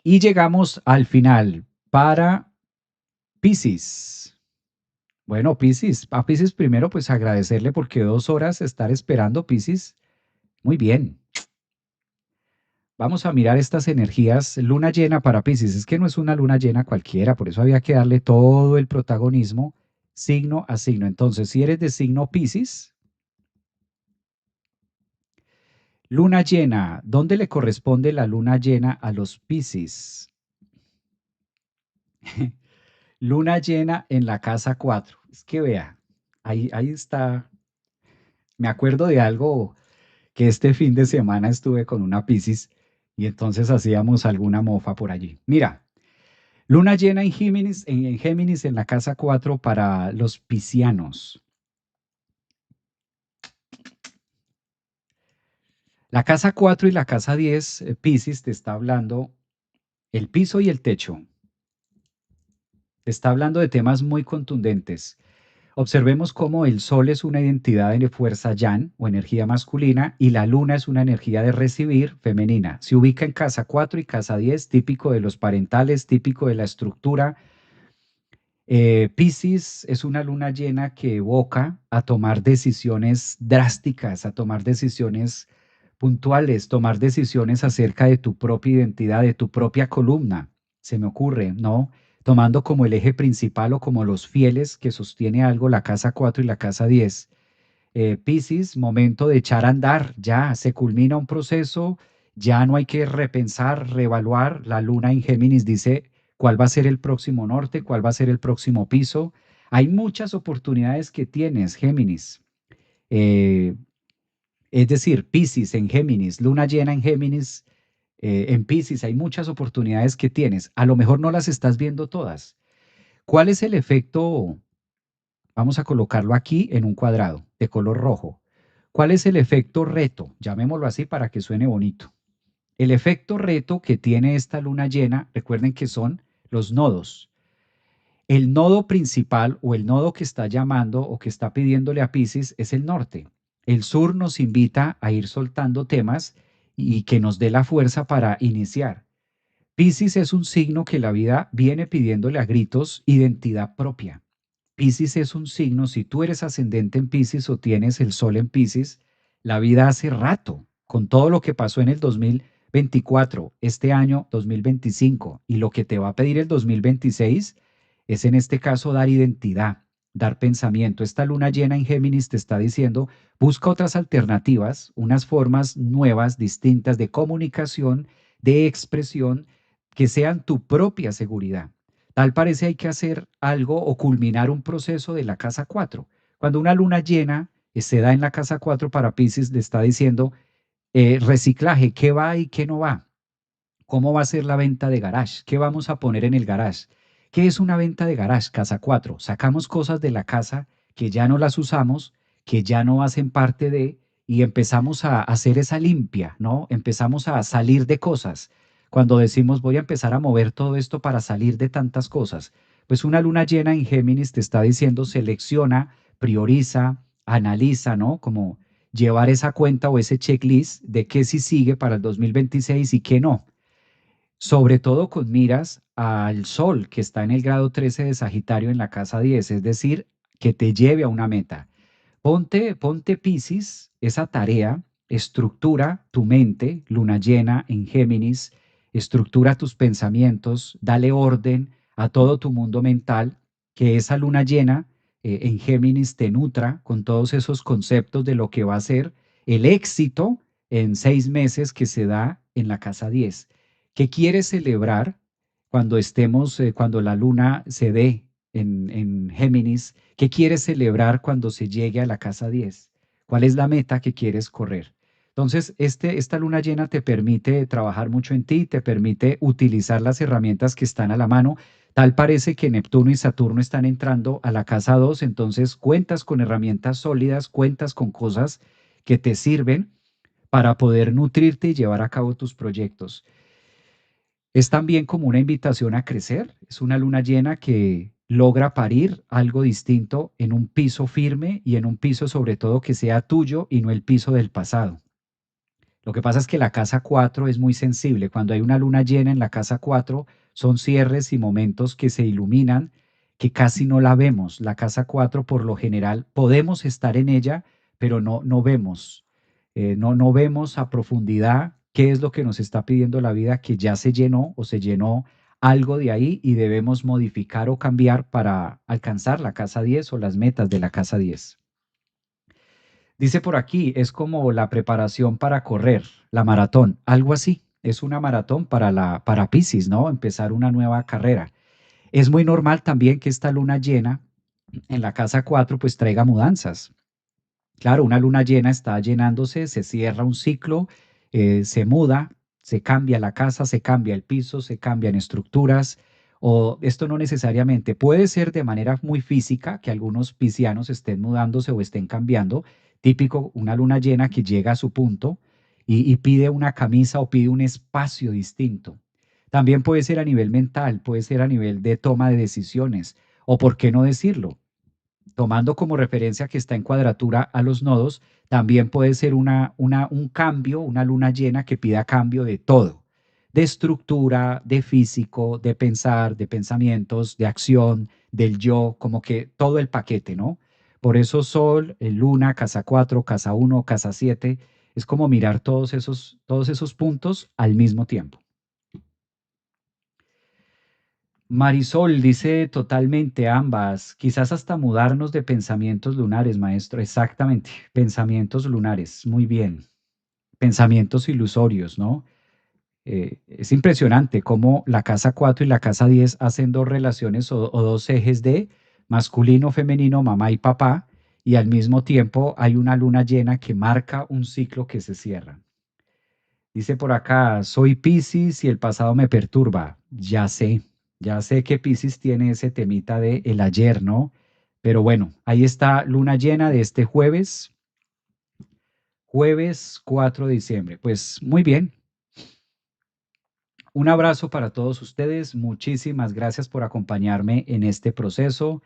Y llegamos al final para Piscis. Bueno, Piscis, a Piscis primero pues agradecerle porque 2 horas estar esperando Piscis. Muy bien. Vamos a mirar estas energías. Luna llena para Piscis. Es que no es una luna llena cualquiera, por eso había que darle todo el protagonismo signo a signo. Entonces, si eres de signo Piscis, luna llena, ¿dónde le corresponde la luna llena a los Piscis? Luna llena en la casa 4. Es que vea, ahí está. Me acuerdo de algo que este fin de semana estuve con una Piscis y entonces hacíamos alguna mofa por allí. Mira, luna llena en Géminis en la casa 4 para los piscianos. La casa 4 y la casa 10, Piscis, te está hablando el piso y el techo. Te está hablando de temas muy contundentes. Observemos cómo el Sol es una identidad de fuerza yang o energía masculina y la Luna es una energía de recibir femenina. Se ubica en casa 4 y casa 10, típico de los parentales, típico de la estructura. Piscis es una luna llena que evoca a tomar decisiones drásticas, a tomar decisiones puntuales, tomar decisiones acerca de tu propia identidad, de tu propia columna. Se me ocurre, ¿no? Tomando como el eje principal o como los fieles que sostiene algo la casa 4 y la casa 10. Piscis, momento de echar a andar, ya se culmina un proceso, ya no hay que repensar, reevaluar. La luna en Géminis dice cuál va a ser el próximo norte, cuál va a ser el próximo piso. Hay muchas oportunidades que tienes, Géminis. Eh, es decir, Piscis en Géminis, luna llena en Géminis, en Piscis, hay muchas oportunidades que tienes. A lo mejor no las estás viendo todas. ¿Cuál es el efecto? Vamos a colocarlo aquí en un cuadrado de color rojo. ¿Cuál es el efecto reto? Llamémoslo así para que suene bonito. El efecto reto que tiene esta luna llena, recuerden que son los nodos. El nodo principal o el nodo que está llamando o que está pidiéndole a Pisces es el norte. El sur nos invita a ir soltando temas y que nos dé la fuerza para iniciar. Piscis es un signo que la vida viene pidiéndole a gritos identidad propia. Piscis es un signo, si tú eres ascendente en Piscis o tienes el sol en Piscis, la vida hace rato, con todo lo que pasó en el 2024, este año 2025, y lo que te va a pedir el 2026 es en este caso dar identidad, dar pensamiento. Esta luna llena en Géminis te está diciendo, busca otras alternativas, unas formas nuevas, distintas de comunicación, de expresión, que sean tu propia seguridad. Tal parece hay que hacer algo o culminar un proceso de la casa 4. Cuando una luna llena se da en la casa 4 para Pisces, le está diciendo reciclaje, qué va y qué no va. ¿Cómo va a ser la venta de garage? ¿Qué vamos a poner en el garage? ¿Qué es una venta de garage? Casa 4. Sacamos cosas de la casa que ya no las usamos, que ya no hacen parte de, y empezamos a hacer esa limpia, ¿no? Empezamos a salir de cosas. Cuando decimos voy a empezar a mover todo esto para salir de tantas cosas, pues una luna llena en Géminis te está diciendo selecciona, prioriza, analiza, ¿no? Como llevar esa cuenta o ese checklist de qué sí sigue para el 2026 y qué no, sobre todo con miras al Sol, que está en el grado 13 de Sagitario en la casa 10, es decir, que te lleve a una meta. Ponte Piscis, esa tarea, estructura tu mente, luna llena en Géminis, estructura tus pensamientos, dale orden a todo tu mundo mental, que esa luna llena en Géminis te nutra con todos esos conceptos de lo que va a ser el éxito en 6 meses que se da en la casa 10. ¿Qué quieres celebrar cuando estemos, cuando la luna se dé en Géminis? ¿Qué quieres celebrar cuando se llegue a la casa 10? ¿Cuál es la meta que quieres correr? Entonces, esta luna llena te permite trabajar mucho en ti, te permite utilizar las herramientas que están a la mano. Tal parece que Neptuno y Saturno están entrando a la casa 2, entonces cuentas con herramientas sólidas, cuentas con cosas que te sirven para poder nutrirte y llevar a cabo tus proyectos. Es también como una invitación a crecer. Es una luna llena que logra parir algo distinto en un piso firme y en un piso sobre todo que sea tuyo y no el piso del pasado. Lo que pasa es que la casa 4 es muy sensible. Cuando hay una luna llena en la casa 4, son cierres y momentos que se iluminan que casi no la vemos. La casa 4, por lo general, podemos estar en ella, pero no vemos. No vemos a profundidad qué es lo que nos está pidiendo la vida, que ya se llenó o se llenó algo de ahí y debemos modificar o cambiar para alcanzar la casa 10 o las metas de la casa 10. Dice por aquí, es como la preparación para correr, la maratón, algo así. Es una maratón para Piscis, ¿no? Empezar una nueva carrera. Es muy normal también que esta luna llena en la casa 4 pues traiga mudanzas. Claro, una luna llena está llenándose, se cierra un ciclo, se muda, se cambia la casa, se cambia el piso, se cambian estructuras, o esto no necesariamente puede ser de manera muy física que algunos piscianos estén mudándose o estén cambiando. Típico, una luna llena que llega a su punto y pide una camisa o pide un espacio distinto. También puede ser a nivel mental, puede ser a nivel de toma de decisiones, o por qué no decirlo, tomando como referencia que está en cuadratura a los nodos, también puede ser un cambio, una luna llena que pida cambio de todo, de estructura, de físico, de pensar, de pensamientos, de acción, del yo, como que todo el paquete, ¿no? Por eso Sol, Luna, casa 4, casa 1, casa 7, es como mirar todos esos puntos al mismo tiempo. Marisol dice totalmente ambas, quizás hasta mudarnos de pensamientos lunares, maestro. Exactamente, pensamientos lunares, muy bien. Pensamientos ilusorios, ¿no? Es impresionante cómo la casa 4 y la casa 10 hacen dos relaciones o dos ejes de masculino, femenino, mamá y papá, y al mismo tiempo hay una luna llena que marca un ciclo que se cierra. Dice por acá, soy Piscis y el pasado me perturba. Ya sé que Piscis tiene ese temita de el ayer, ¿no? Pero bueno, ahí está luna llena de este jueves, jueves 4 de diciembre. Pues muy bien, un abrazo para todos ustedes. Muchísimas gracias por acompañarme en este proceso.